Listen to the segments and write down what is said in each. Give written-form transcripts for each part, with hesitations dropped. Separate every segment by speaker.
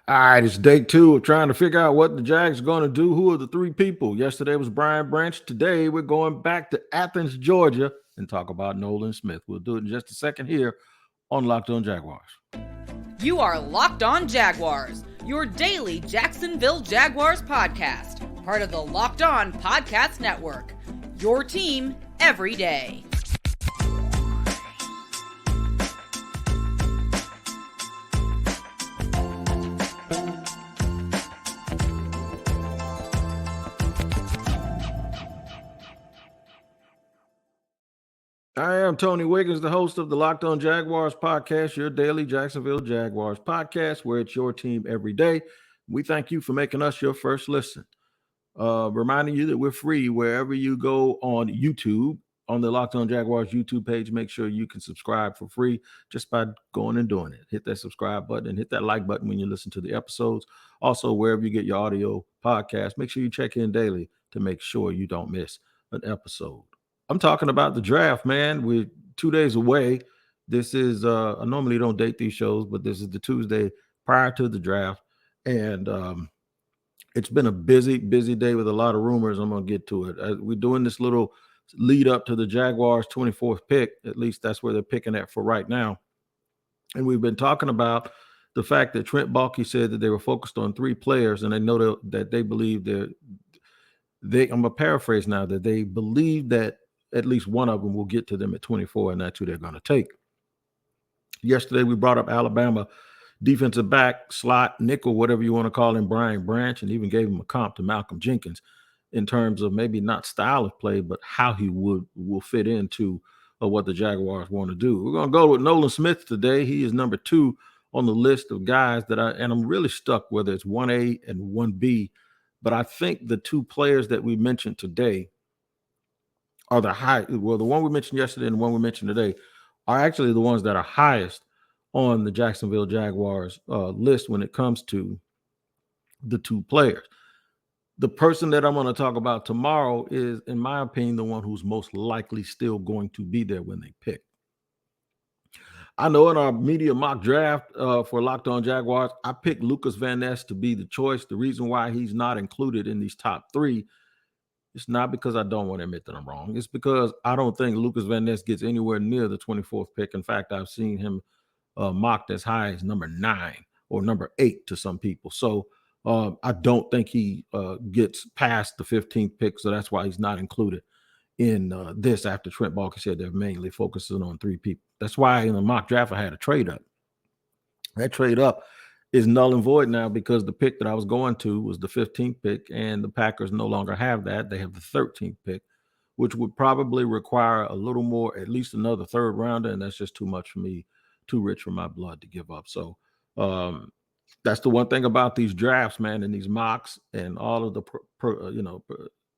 Speaker 1: All right, it's day two of trying to figure out what the Jags are going to do. Who are the three people? Yesterday was Brian Branch. Today we're going back to Athens, Georgia, and talk about Nolan Smith. We'll do it in just a second here on Locked On Jaguars.
Speaker 2: You are Locked On Jaguars, your daily Jacksonville Jaguars podcast, part of the Locked On Podcast Network, your team every day.
Speaker 1: I am Tony Wiggins, the host of the Locked On Jaguars podcast, your daily Jacksonville Jaguars podcast, where it's your team every day. We thank you for making us your first listen. Reminding you that we're free wherever you go on YouTube, on the Locked On Jaguars YouTube page. Make sure you can subscribe for free just by going and doing it. Hit that subscribe button and hit that like button when you listen to the episodes. Also, wherever you get your audio podcast, make sure you check in daily to make sure you don't miss an episode. I'm talking about the draft, man. We're 2 days away. This is I normally don't date these shows, but this is the Tuesday prior to the draft. And it's been a busy day with a lot of rumors. I'm going to get to it. We're doing this little lead up to the Jaguars' 24th pick. At least that's where they're picking at for right now. And we've been talking about the fact that Trent Baalke said that they were focused on three players, and they know that they believe I'm going to paraphrase now, that they believe that at least one of them will get to them at 24, and that's who they're going to take. Yesterday, we brought up Alabama defensive back, slot, nickel, whatever you want to call him, Brian Branch, and even gave him a comp to Malcolm Jenkins in terms of maybe not style of play, but how he will fit into what the Jaguars want to do. We're going to go with Nolan Smith today. He is number 2 on the list of guys and I'm really stuck whether it's 1A and 1B, but I think the two players that we mentioned today are the one we mentioned yesterday and the one we mentioned today are actually the ones that are highest on the Jacksonville Jaguars list when it comes to the two players. The person that I'm going to talk about tomorrow is, in my opinion, the one who's most likely still going to be there when they pick. I know in our media mock draft for Locked On Jaguars, I picked Lucas Van Ness to be the choice. The reason why he's not included in these top 3, it's not because I don't want to admit that I'm wrong. It's because I don't think Lucas Van Ness gets anywhere near the 24th pick. In fact, I've seen him mocked as high as number 9 or number 8 to some people. So I don't think he gets past the 15th pick. So that's why he's not included in this after Trent Baalke said they're mainly focusing on 3 people. That's why in the mock draft, I had a trade up. That trade up is null and void now because the pick that I was going to was the 15th pick, and the Packers no longer have that. They have the 13th pick, which would probably require a little more, at least another third rounder, and that's just too much for me, too rich for my blood to give up. So that's the one thing about these drafts, man, and these mocks and all of the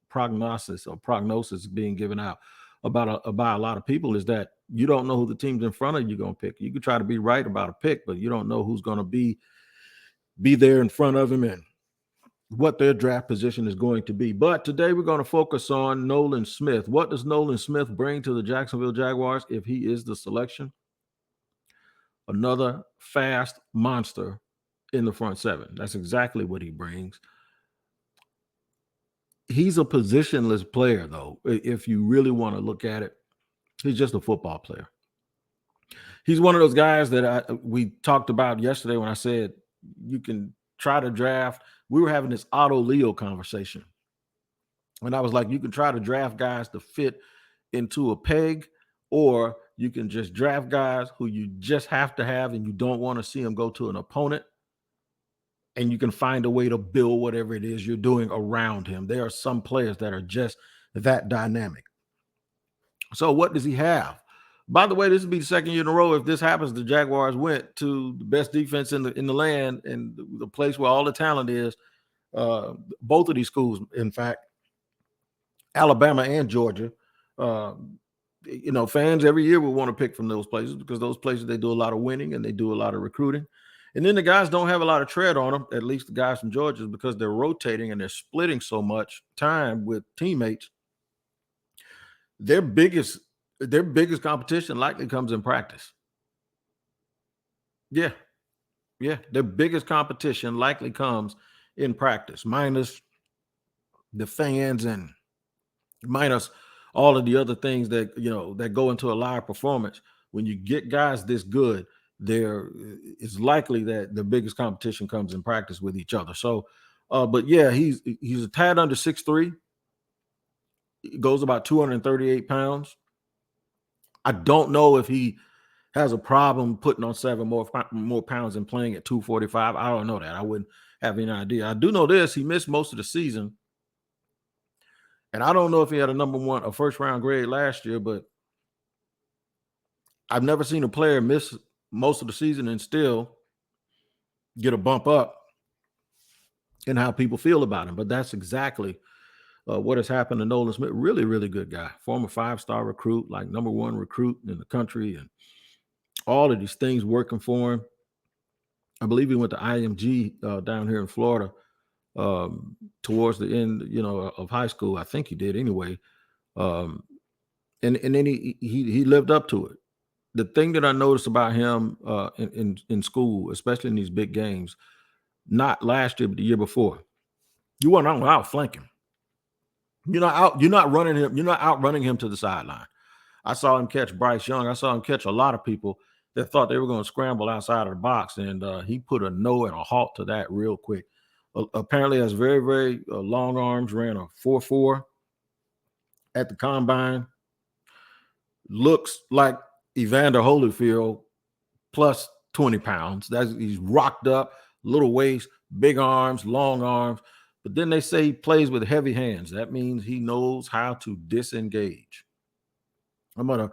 Speaker 1: prognosis being given out about a lot of people is that you don't know who the teams in front of you going to pick. You could try to be right about a pick, but you don't know who's going to be there in front of him and what their draft position is going to be. But today we're going to focus on Nolan Smith. What does Nolan Smith bring to the Jacksonville Jaguars if he is the selection? Another fast monster in the front 7. That's exactly what he brings. He's a positionless player, though. If you really want to look at it, he's just a football player. He's one of those guys that we talked about yesterday when I said you can try to draft. We were having this Otto Leo conversation. And I was like, you can try to draft guys to fit into a peg, or you can just draft guys who you just have to have and you don't want to see them go to an opponent. And you can find a way to build whatever it is you're doing around him. There are some players that are just that dynamic. So what does he have? By the way, this will be the second year in a row. If this happens, the Jaguars went to the best defense in the land and the place where all the talent is. Both of these schools, in fact, Alabama and Georgia. Fans every year will want to pick from those places because those places, they do a lot of winning and they do a lot of recruiting. And then the guys don't have a lot of tread on them, at least the guys from Georgia, because they're rotating and they're splitting so much time with teammates. Their biggest competition likely comes in practice. Yeah. Yeah, their biggest competition likely comes in practice, minus the fans and minus all of the other things that that go into a live performance. When you get guys this good, there is likely that the biggest competition comes in practice with each other. So, but yeah, he's a tad under 6'3". He goes about 238 pounds. I don't know if he has a problem putting on more pounds and playing at 245. I don't know that. I wouldn't have any idea. I do know this: he missed most of the season, and I don't know if he had a first round grade last year, but I've never seen a player miss most of the season and still get a bump up in how people feel about him. But that's exactly what has happened to Nolan Smith. Really, really good guy. Former 5-star recruit, like number 1 recruit in the country, and all of these things working for him. I believe he went to IMG down here in Florida towards the end, of high school. I think he did anyway. And then he lived up to it. The thing that I noticed about him in school, especially in these big games, not last year, but the year before, you weren't out flanking. You're not running him. You're not outrunning him to the sideline. I saw him catch Bryce Young. I saw him catch a lot of people that thought they were going to scramble outside of the box, and he put a no and a halt to that real quick. Apparently has very, very long arms, ran a 4.4 at the combine. Looks like Evander Holyfield plus 20 pounds. He's rocked up, little waist, big arms, long arms. But then they say he plays with heavy hands. That means he knows how to disengage. I'm going to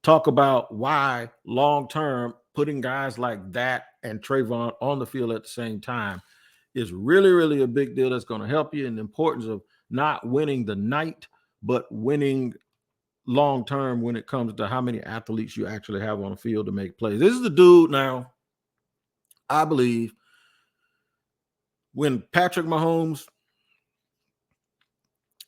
Speaker 1: talk about why long-term putting guys like that and Trayvon on the field at the same time is really, really a big deal. That's going to help you, and the importance of not winning the night, but winning long-term when it comes to how many athletes you actually have on the field to make plays. This is the dude now, I believe, when Patrick Mahomes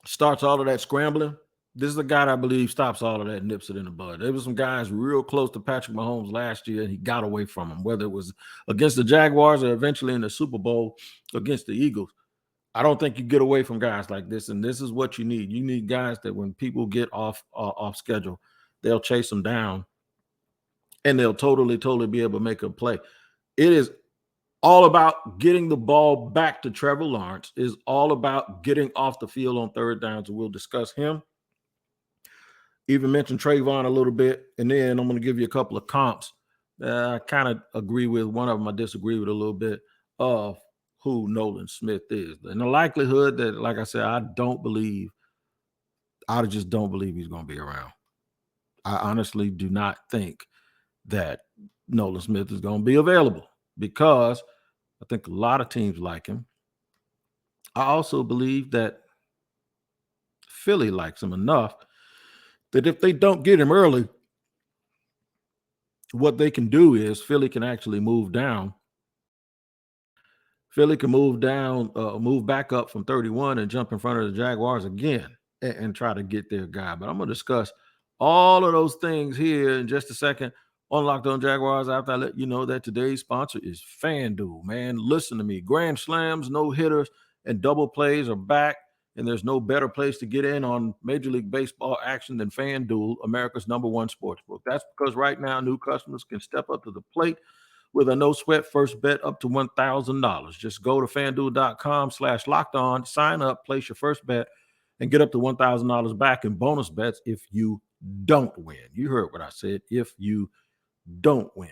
Speaker 1: starts all of that scrambling, this is the guy that I believe stops all of that and nips it in the bud. There were some guys real close to Patrick Mahomes last year, and he got away from them, whether it was against the Jaguars or eventually in the Super Bowl against the Eagles. I don't think you get away from guys like this, and this is what you need. You need guys that when people get off schedule, they'll chase them down, and they'll totally be able to make a play. It is all about getting the ball back to Trevor Lawrence. It is all about getting off the field on third downs, and we'll discuss him. Even mentioned Trayvon a little bit, and then I'm going to give you a couple of comps that I kind of agree with. One of them I disagree with a little bit of who Nolan Smith is. And the likelihood that, like I said, I just don't believe he's going to be around. I honestly do not think that Nolan Smith is going to be available because I think a lot of teams like him. I also believe that Philly likes him enough that if they don't get him early, what they can do is Philly can actually move down. Philly can move back up from 31 and jump in front of the Jaguars again and try to get their guy. But I'm going to discuss all of those things here in just a second on Locked On Jaguars after I let you know that today's sponsor is FanDuel. Man, listen to me. Grand slams, no hitters, and double plays are back. And there's no better place to get in on Major League Baseball action than FanDuel, America's #1 sportsbook. That's because right now new customers can step up to the plate with a no-sweat first bet up to $1,000. Just go to FanDuel.com/lockedon, sign up, place your first bet, and get up to $1,000 back in bonus bets if you don't win. You heard what I said, if you don't win.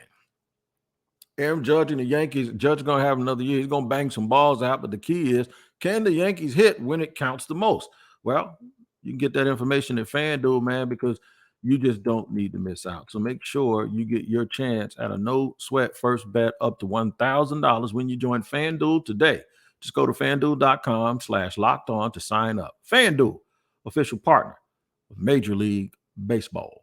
Speaker 1: Aaron Judge and the Yankees, Judge is going to have another year. He's going to bang some balls out, but the key is, can the Yankees hit when it counts the most? Well, you can get that information at FanDuel, man, because you just don't need to miss out. So make sure you get your chance at a no-sweat first bet up to $1,000 when you join FanDuel today. Just go to FanDuel.com/lockedon to sign up. FanDuel, official partner of Major League Baseball.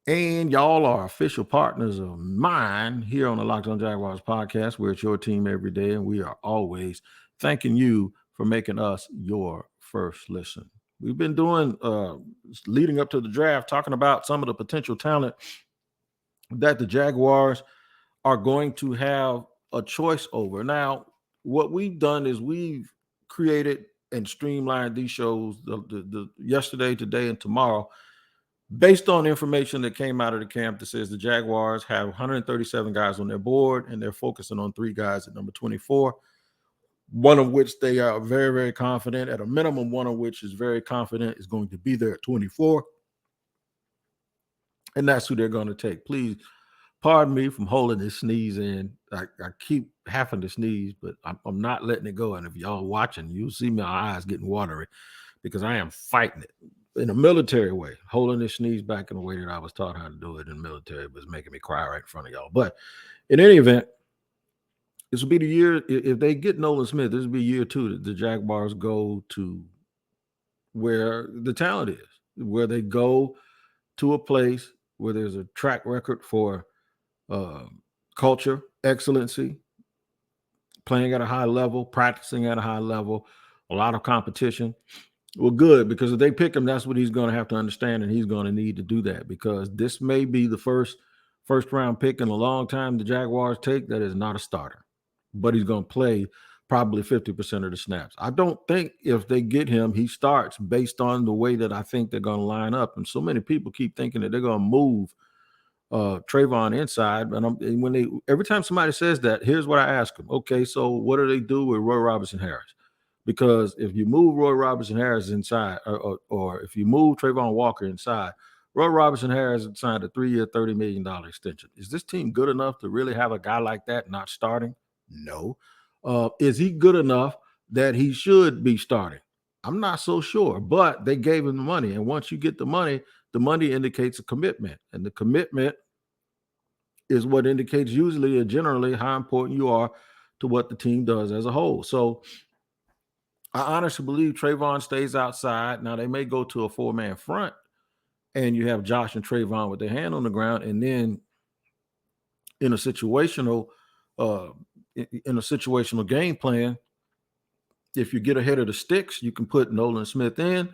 Speaker 1: And y'all are official partners of mine here on the Locked On Jaguars podcast, where it's your team every day, and we are always thanking you for making us your first listen. We've been doing, leading up to the draft, talking about some of the potential talent that the Jaguars are going to have a choice over. Now, what we've done is we've created and streamlined these shows the yesterday, today, and tomorrow based on information that came out of the camp that says the Jaguars have 137 guys on their board and they're focusing on 3 guys at number 24, one of which they are very, very confident, at a minimum, one of which is very confident is going to be there at 24. And that's who they're going to take. Please pardon me from holding this sneeze in. I keep having to sneeze, but I'm not letting it go. And if y'all watching, you'll see my eyes getting watery because I am fighting it in a military way, holding this sneeze back in the way that I was taught how to do it in the military, but it's making me cry right in front of y'all. But in any event, this will be the year, if they get Nolan Smith, this will be year 2 that the Jaguars go to where the talent is, where they go to a place where there's a track record for culture, excellency, playing at a high level, practicing at a high level, a lot of competition. Well, good, because if they pick him, that's what he's going to have to understand, and he's going to need to do that, because this may be the first round pick in a long time the Jaguars take that is not a starter, but he's going to play probably 50% of the snaps. I don't think if they get him, he starts based on the way that I think they're going to line up. And so many people keep thinking that they're going to move Trayvon inside. And every time somebody says that, here's what I ask them. Okay, so what do they do with Roy Robertson Harris? Because if you move Roy Robertson Harris inside, or if you move Trayvon Walker inside, Roy Robertson Harris signed a 3-year, $30 million extension. Is this team good enough to really have a guy like that not starting? No. Is he good enough that he should be starting? I'm not so sure, but they gave him the money. And once you get the money indicates a commitment. And the commitment is what indicates usually or generally how important you are to what the team does as a whole. So I honestly believe Trayvon stays outside. Now, they may go to a 4-man front, and you have Josh and Trayvon with their hand on the ground. And then in a situational game plan, if you get ahead of the sticks, you can put Nolan Smith in,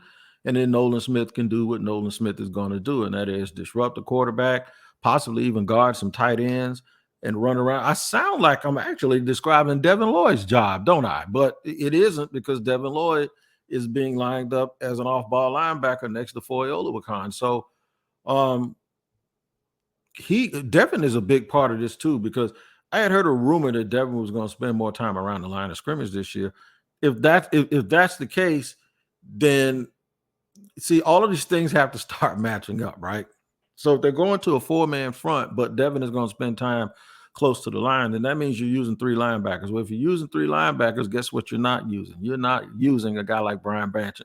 Speaker 1: and then Nolan Smith can do what Nolan Smith is going to do, and that is disrupt the quarterback, possibly even guard some tight ends and run around. I sound like I'm actually describing Devin Lloyd's job, don't I? But it isn't, because Devin Lloyd is being lined up as an off-ball linebacker next to Foye Oluwakan. So Devin is a big part of this too, because I had heard a rumor that Devin was going to spend more time around the line of scrimmage this year. If that's the case, then see, all of these things have to start matching up, right? So if they're going to a 4-man front, but Devin is going to spend time close to the line, then that means you're using 3 linebackers. Well, if you're using 3 linebackers, guess what you're not using? You're not using a guy like Brian Branch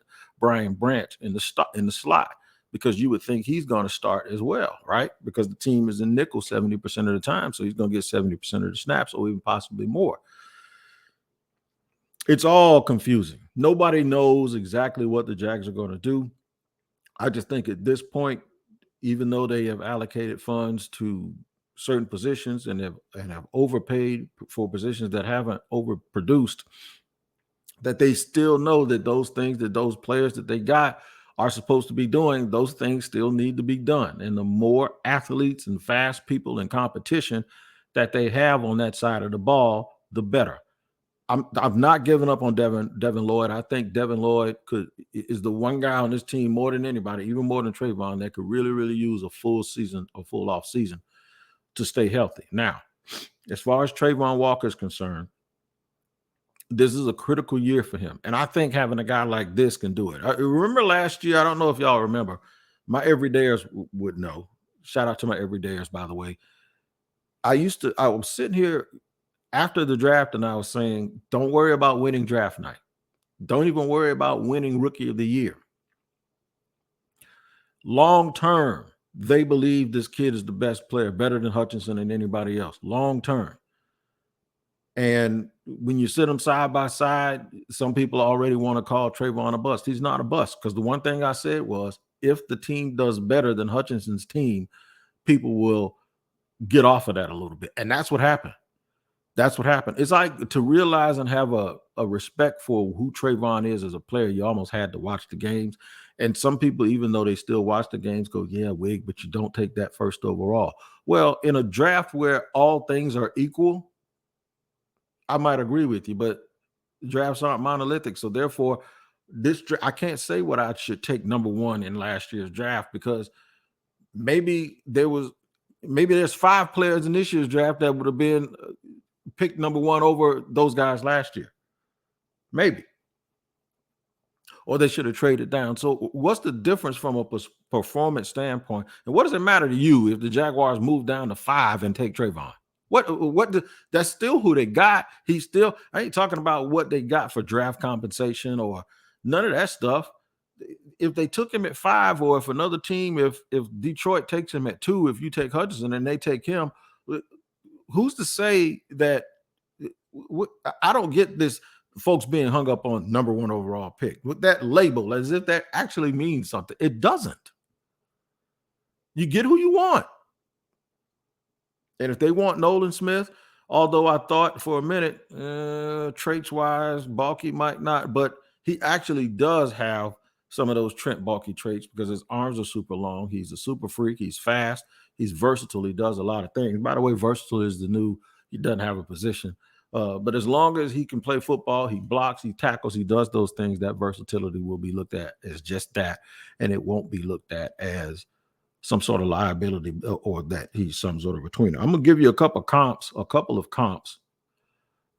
Speaker 1: in the slot, because you would think he's going to start as well, right? Because the team is in nickel 70% of the time, so he's going to get 70% of the snaps, or even possibly more. It's all confusing. Nobody knows exactly what the Jags are going to do. I just think at this point, even though they have allocated funds to certain positions and have overpaid for positions that haven't overproduced, that they still know that those things that those players that they got are supposed to be doing, those things still need to be done. And the more athletes and fast people in competition that they have on that side of the ball, the better. I've not given up on Devin Lloyd. I think Devin Lloyd is the one guy on this team more than anybody, even more than Trayvon, that could really, really use a full season or full off season to stay healthy. Now, as far as Trayvon Walker is concerned, this is a critical year for him. And I think having a guy like this can do it. I remember last year, I don't know if y'all remember, my everydayers would know. Shout out to my everydayers, by the way. I was sitting here after the draft, and I was saying, don't worry about winning draft night. Don't even worry about winning rookie of the year. Long term, they believe this kid is the best player, better than Hutchinson and anybody else. Long term. And when you sit them side by side, some people already want to call Trayvon a bust. He's not a bust, because the one thing I said was, if the team does better than Hutchinson's team, people will get off of that a little bit. And that's what happened. That's what happened. It's like, to realize and have a respect for who Trayvon is as a player, you almost had to watch the games. And some people, even though they still watch the games, go, yeah, Wig, but you don't take that first overall. Well, in a draft where all things are equal, I might agree with you, but drafts aren't monolithic. So therefore, I can't say what I should take number one in last year's draft, because maybe there's 5 players in this year's draft that would have been picked number one over those guys last year. Maybe. Or they should have traded down. So what's the difference from a performance standpoint? And what does it matter to you if the Jaguars move down to 5 and take Trayvon? That's still who they got. I ain't talking about what they got for draft compensation or none of that stuff. If they took him at 5, or if another team, if Detroit takes him at 2, if you take Hutchinson and they take him, who's to say that? I don't get this folks being hung up on number 1 overall pick with that label as if that actually means something. It doesn't. You get who you want. And if they want Nolan Smith, although I thought for a minute, traits-wise, bulky might not, but he actually does have some of those Trent bulky traits because his arms are super long. He's a super freak. He's fast. He's versatile. He does a lot of things. By the way, versatile is the new, he doesn't have a position. But as long as he can play football, he blocks, he tackles, he does those things, that versatility will be looked at as just that. And it won't be looked at as some sort of liability or that he's some sort of a tweener. I'm going to give you a couple of comps. I'm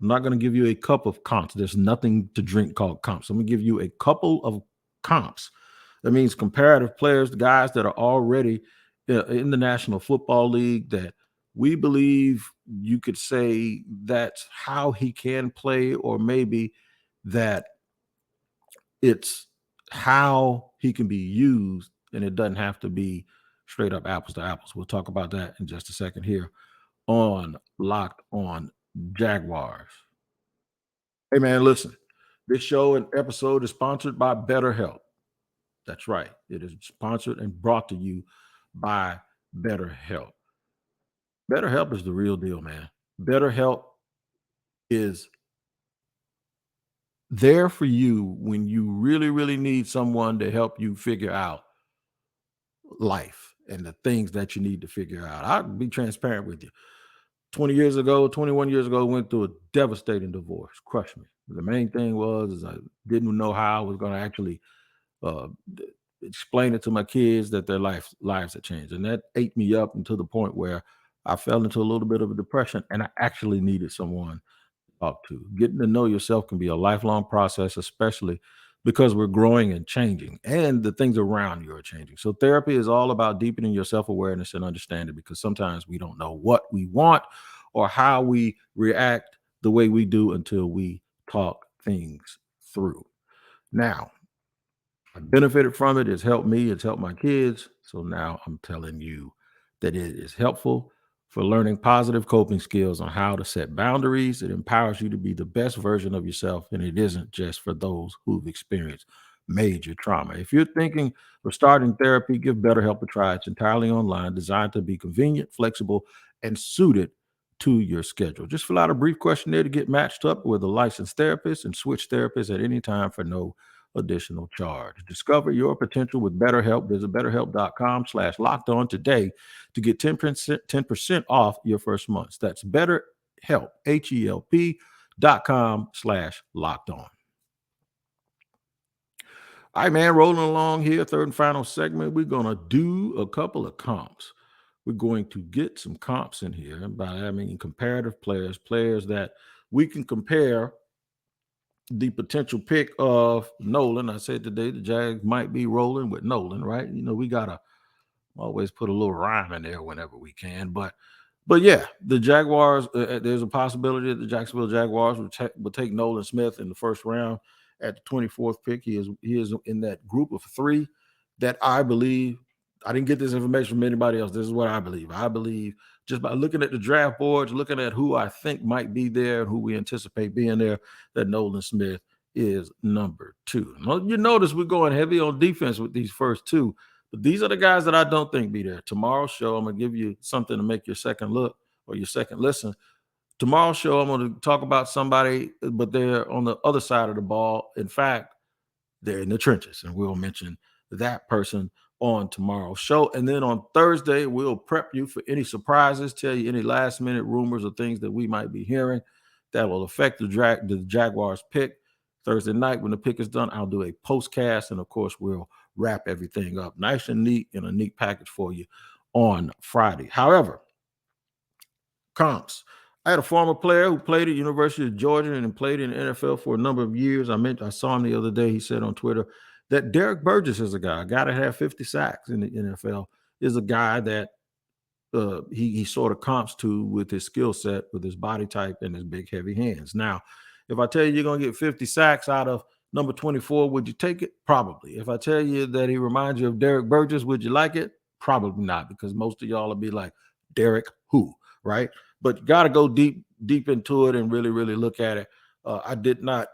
Speaker 1: not going to give you a cup of comps. There's nothing to drink called comps. I'm going to give you a couple of comps. That means comparative players, the guys that are already in the National Football League that we believe you could say that's how he can play, or maybe that it's how he can be used, and it doesn't have to be straight up apples to apples. We'll talk about that in just a second here on Locked On Jaguars. Hey, man, listen. This show and episode is sponsored by BetterHelp. That's right. It is sponsored and brought to you by BetterHelp. BetterHelp is the real deal, man. BetterHelp is there for you when you really, really need someone to help you figure out life and the things that you need to figure out. I'll be transparent with you. 21 years ago, went through a devastating divorce, crushed me. The main thing was I didn't know how I was going to actually explain it to my kids that their lives had changed. And that ate me up until the point where I fell into a little bit of a depression, and I actually needed someone to talk to. Getting to know yourself can be a lifelong process, especially because we're growing and changing, and the things around you are changing. So therapy is all about deepening your self-awareness and understanding, because sometimes we don't know what we want or how we react the way we do until we talk things through. Now, I benefited from it. It's helped me. It's helped my kids. So now I'm telling you that it is helpful for learning positive coping skills on how to set boundaries. It empowers you to be the best version of yourself, and it isn't just for those who've experienced major trauma. If you're thinking of starting therapy, give BetterHelp a try. It's entirely online, designed to be convenient, flexible, and suited to your schedule. Just fill out a brief questionnaire to get matched up with a licensed therapist, and switch therapists at any time for no additional charge. Discover your potential with BetterHelp. Visit BetterHelp.com/lockedon today to get 10% off your first month. That's BetterHelp, HELP.com/lockedon. All right, man, rolling along here, third and final segment. We're going to do a couple of comps. We're going to get some comps in here. And by that, I mean comparative players that we can compare the potential pick of Nolan. I said today the Jags might be rolling with Nolan, right? You know, we got to always put a little rhyme in there whenever we can. But yeah, the Jaguars, there's a possibility that the Jacksonville Jaguars will take Nolan Smith in the first round at the 24th pick. He is in that group of 3 that I believe. I didn't get this information from anybody else. This is what I believe. I believe just by looking at the draft boards, looking at who I think might be there and who we anticipate being there, that Nolan Smith is number 2. You notice we're going heavy on defense with these first 2, but these are the guys that I don't think be there. Tomorrow's show, I'm going to give you something to make your second look or your second listen. Tomorrow's show, I'm going to talk about somebody, but they're on the other side of the ball. In fact, they're in the trenches, and we'll mention that person on tomorrow's show. And then on Thursday, we'll prep you for any surprises, tell you any last minute rumors or things that we might be hearing that will affect the Jaguars pick. Thursday night, when the pick is done, I'll do a postcast. And of course, we'll wrap everything up nice and neat in a neat package for you on Friday. However, comps. I had a former player who played at University of Georgia and played in the NFL for a number of years. I saw him the other day. He said on Twitter that Derek Burgess is a guy that had 50 sacks in the NFL, is a guy that he sort of comps to with his skill set, with his body type and his big, heavy hands. Now, if I tell you you're going to get 50 sacks out of number 24, would you take it? Probably. If I tell you that he reminds you of Derek Burgess, would you like it? Probably not, because most of y'all will be like, Derek who, right? But you got to go deep into it and really, really look at it. I did not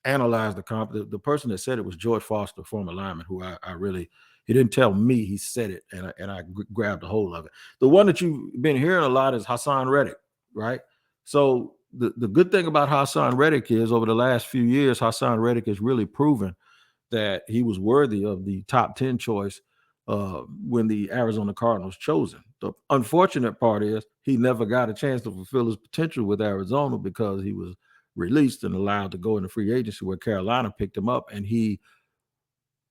Speaker 1: analyze the comp. The person that said it was George Foster, former lineman, who I really, he didn't tell me, he said it, and I grabbed a hold of it. The one that you've been hearing a lot is Hassan Reddick, right? So the good thing about Hassan Reddick is over the last few years, Hassan Reddick has really proven that he was worthy of the top 10 choice when the Arizona Cardinals chose him. The unfortunate part is he never got a chance to fulfill his potential with Arizona because he was released and allowed to go into free agency where Carolina picked him up, and he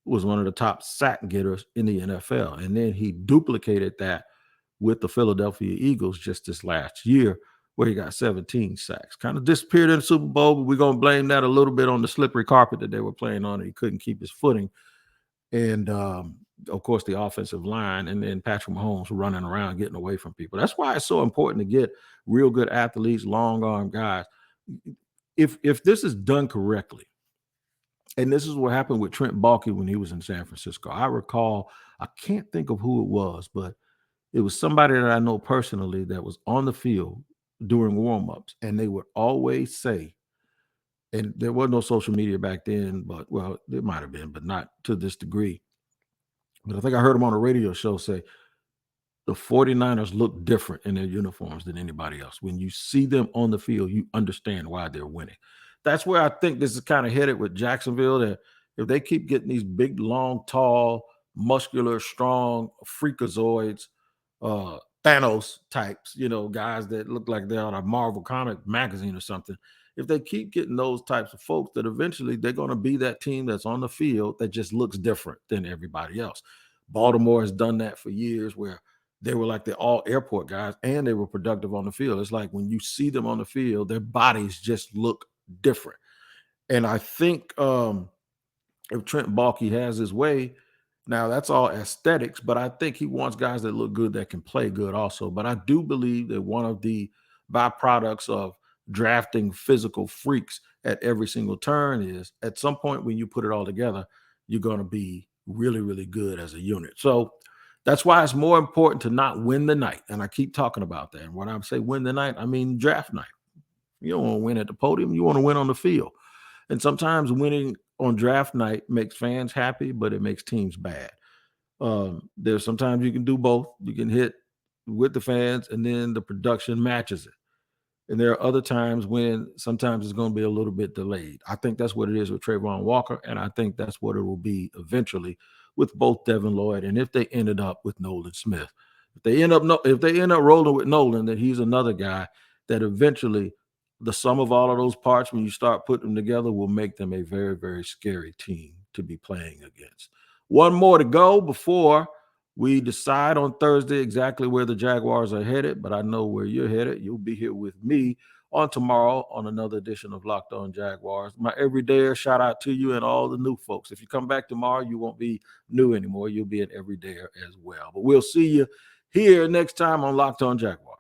Speaker 1: was one of the top sack getters in the NFL. And then he duplicated that with the Philadelphia Eagles just this last year, where he got 17 sacks. Kind of disappeared in the Super Bowl, but we're going to blame that a little bit on the slippery carpet that they were playing on. He couldn't keep his footing. And, of course, the offensive line, and then Patrick Mahomes running around getting away from people. That's why it's so important to get real good athletes, long-arm guys. If this is done correctly, and this is what happened with Trent Baalke when he was in San Francisco. I recall, I can't think of who it was, but it was somebody that I know personally that was on the field during warm-ups, and they would always say, and there was no social media back then, but, well, there might have been, but not to this degree. But I think I heard him on a radio show say, the 49ers look different in their uniforms than anybody else. When you see them on the field, you understand why they're winning. That's where I think this is kind of headed with Jacksonville, that if they keep getting these big, long, tall, muscular, strong freakazoids, Thanos types, guys that look like they're on a Marvel comic magazine or something. If they keep getting those types of folks, that eventually they're going to be that team that's on the field that just looks different than everybody else. Baltimore has done that for years, where they were like the all airport guys and they were productive on the field. It's like when you see them on the field, their bodies just look different. And I think if Trent Baalke has his way, now that's all aesthetics, but I think he wants guys that look good, that can play good also. But I do believe that one of the byproducts of drafting physical freaks at every single turn is, at some point when you put it all together, you're going to be really, really good as a unit. So that's why it's more important to not win the night. And I keep talking about that. And when I say win the night, I mean draft night. You don't want to win at the podium. You want to win on the field. And sometimes winning on draft night makes fans happy, but it makes teams bad. There's sometimes you can do both. You can hit with the fans, and then the production matches it. And there are other times when sometimes it's going to be a little bit delayed. I think that's what it is with Trayvon Walker, and I think that's what it will be eventually with both Devin Lloyd, and if they ended up with Nolan Smith. If they end up rolling with Nolan, then he's another guy that eventually the sum of all of those parts, when you start putting them together, will make them a very, very scary team to be playing against. One more to go before we decide on Thursday exactly where the Jaguars are headed, but I know where you're headed. You'll be here with me on tomorrow on another edition of Locked On Jaguars. My everydayer, shout out to you and all the new folks. If you come back tomorrow, you won't be new anymore. You'll be an everydayer as well. But we'll see you here next time on Locked On Jaguars.